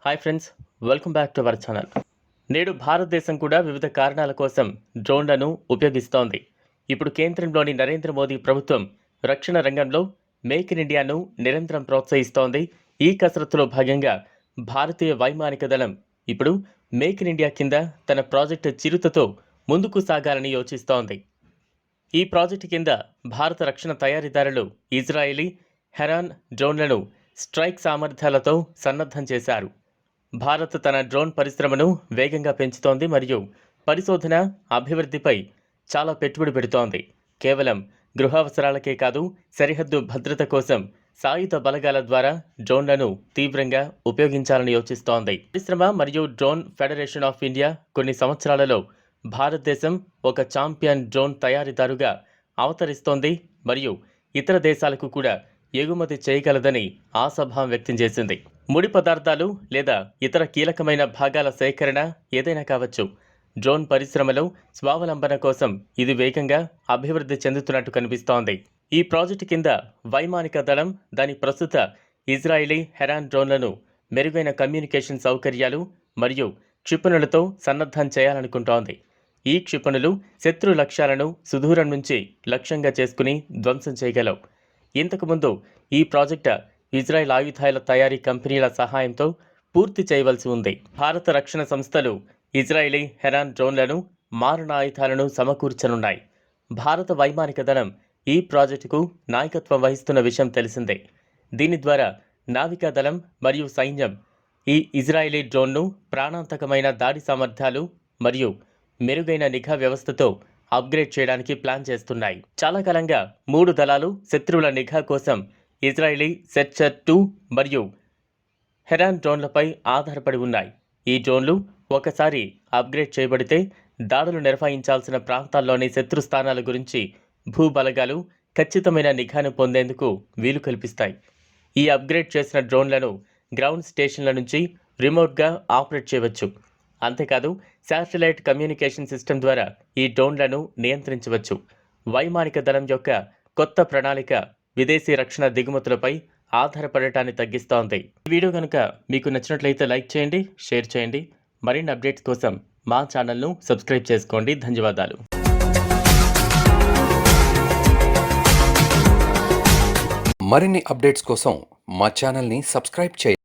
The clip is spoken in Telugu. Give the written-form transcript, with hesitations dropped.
Hi friends, welcome back to our channel. నేడు భారతదేశం కూడా వివిధ కారణాల కోసం డ్రోన్లను ఉపయోగిస్తోంది. ఇప్పుడు కేంద్రంలోని నరేంద్ర మోదీ ప్రభుత్వం రక్షణ రంగంలో మేక్ ఇన్ ఇండియాను నిరంతరం ప్రోత్సహిస్తోంది. ఈ కసరత్తులో భాగంగా భారతీయ వైమానిక దళం ఇప్పుడు మేక్ ఇన్ ఇండియా కింద తన ప్రాజెక్టు చిరుతతో ముందుకు సాగాలని యోచిస్తోంది. ఈ ప్రాజెక్టు కింద భారత రక్షణ తయారీదారులు ఇజ్రాయిలీ హెరాన్ డ్రోన్లను స్ట్రైక్ సామర్థ్యాలతో సన్నద్ధం చేశారు. భారత్ తన డ్రోన్ పరిశ్రమను వేగంగా పెంచుతోంది మరియు పరిశోధన, అభివృద్ధిపై చాలా పెట్టుబడి పెడుతోంది. కేవలం గృహావసరాలకే కాదు, సరిహద్దు భద్రత కోసం సాయుధ బలగాల ద్వారా డ్రోన్లను తీవ్రంగా ఉపయోగించాలని యోచిస్తోంది. పరిశ్రమ మరియు డ్రోన్ ఫెడరేషన్ ఆఫ్ ఇండియా కొన్ని సంవత్సరాలలో భారతదేశం ఒక ఛాంపియన్ డ్రోన్ తయారీదారుగా అవతరిస్తోంది మరియు ఇతర దేశాలకు కూడా ఎగుమతి చేయగలదని ఆశాభావం వ్యక్తం చేసింది. ముడి పదార్థాలు లేదా ఇతర కీలకమైన భాగాల సేకరణ ఏదైనా కావచ్చు. డ్రోన్ పరిశ్రమలో స్వావలంబన కోసం ఇది వేగంగా అభివృద్ధి చెందుతున్నట్టు కనిపిస్తోంది. ఈ ప్రాజెక్టు కింద వైమానిక దళం దాని ప్రస్తుత ఇజ్రాయిలీ హెరాన్ డ్రోన్లను మెరుగైన కమ్యూనికేషన్ సౌకర్యాలు మరియు క్షిపణులతో సన్నద్ధం చేయాలనుకుంటోంది. ఈ క్షిపణులు శత్రు లక్ష్యాలను సుదూరం నుంచి లక్ష్యంగా చేసుకుని ధ్వంసం చేయగలవు. ఇంతకుముందు ఈ ప్రాజెక్టు ఇజ్రాయెల్ ఆయుధాల తయారీ కంపెనీల సహాయంతో పూర్తి చేయవలసి ఉంది. భారత రక్షణ సంస్థలు ఇజ్రాయిలీ హెరాన్ డ్రోన్లను, మారణాయుధాలను సమకూర్చనున్నాయి. భారత వైమానిక దళం ఈ ప్రాజెక్టుకు నాయకత్వం వహిస్తున్న విషయం తెలిసిందే. దీని ద్వారా నావికా దళం మరియు సైన్యం ఈ ఇజ్రాయిలీ డ్రోన్ను ప్రాణాంతకమైన దాడి సామర్థ్యాలు మరియు మెరుగైన నిఘా వ్యవస్థతో అప్గ్రేడ్ చేయడానికి ప్లాన్ చేస్తున్నాయి. చాలా కాలంగా 3 దళాలు శత్రువుల నిఘా కోసం ఇజ్రాయిలీ సెర్చర్ 2 మరియు హెరాన్ డ్రోన్లపై ఆధారపడి ఉన్నాయి. ఈ డ్రోన్లు ఒకసారి అప్గ్రేడ్ చేయబడితే దాడులు నిర్వహించాల్సిన ప్రాంతాల్లోని శత్రు స్థానాల గురించి భూబలగాలు ఖచ్చితమైన నిఘాను పొందేందుకు వీలు కల్పిస్తాయి. ఈ అప్గ్రేడ్ చేసిన డ్రోన్లను గ్రౌండ్ స్టేషన్ల నుంచి రిమోట్గా ఆపరేట్ చేయవచ్చు. అంతేకాదు, శాటిలైట్ కమ్యూనికేషన్ సిస్టమ్ ద్వారా ఈ డ్రోన్లను నియంత్రించవచ్చు. వైమానిక దళం యొక్క కొత్త ప్రణాళిక విదేశీ రక్షణ దిగుమతులపై ఆధారపడటాన్ని తగ్గిస్తోంది. ఈ వీడియో కనుక మీకు నచ్చినట్లయితే లైక్ చేయండి, షేర్ చేయండి. మరిన్ని అప్డేట్స్ కోసం మా ఛానల్ను సబ్స్క్రైబ్ చేసుకోండి. ధన్యవాదాలు. మరిన్ని అప్డేట్స్ కోసం మా ఛానల్ని సబ్స్క్రైబ్ చేయండి.